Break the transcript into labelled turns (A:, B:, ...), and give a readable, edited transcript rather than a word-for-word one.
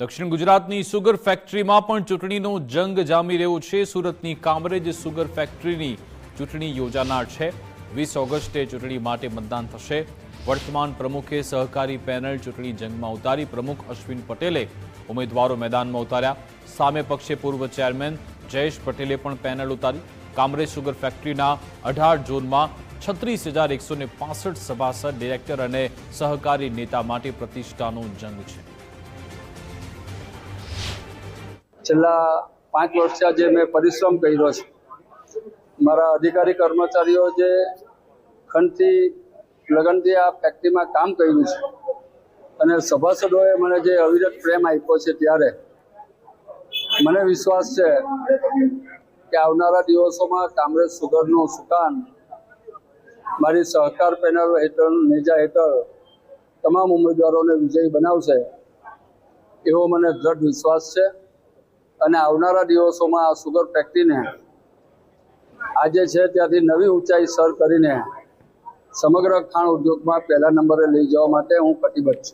A: દક્ષિણ ગુજરાતની સુગર ફેક્ટરીમાં પણ ચૂંટણીનો જંગ જામી રહ્યો છે। સુરતની કામરેજ સુગર ફેક્ટરીની ચૂંટણી યોજાનાર છે। 20 ઓગસ્ટે ચૂંટણી માટે મતદાન થશે। વર્તમાન પ્રમુખે સહકારી પેનલ ચૂંટણી જંગમાં ઉતારી। પ્રમુખ અશ્વિન પટેલે ઉમેદવારો મેદાનમાં ઉતાર્યા। સામે પક્ષે પૂર્વ ચેરમેન જયેશ પટેલે પણ પેનલ ઉતારી। કામરેજ સુગર ફેક્ટરીના 18 ઝોનમાં 36,165 સભાસદ, ડિરેક્ટર અને સહકારી નેતા માટે પ્રતિષ્ઠાનો જંગ છે।
B: છેલ્લા 5 વર્ષથી જે મેં પરિશ્રમ કર્યો છે, મારા અધિકારી કર્મચારીઓ જે ખંડથી લગનથી આ ફેક્ટરીમાં કામ કર્યું છે અને સભાસદોએ મને જે અવિરત પ્રેમ આપ્યો છે, ત્યારે મને વિશ્વાસ છે કે આવનારા દિવસોમાં કામરેજ સુગરનું સુકાન મારી સહકાર પેનલ હેઠળ નેજા હેઠળ તમામ ઉમેદવારોને વિજયી બનાવશે, એવો મને દ્રઢ વિશ્વાસ છે। અને આવનારા દિવસોમાં આ સુગર ફેક્ટરીને આજે છે ત્યાંથી નવી ઊંચાઈ સર કરીને સમગ્ર ખાણ ઉદ્યોગમાં પહેલા નંબરે લઈ જવા માટે હું કટિબદ્ધ છું।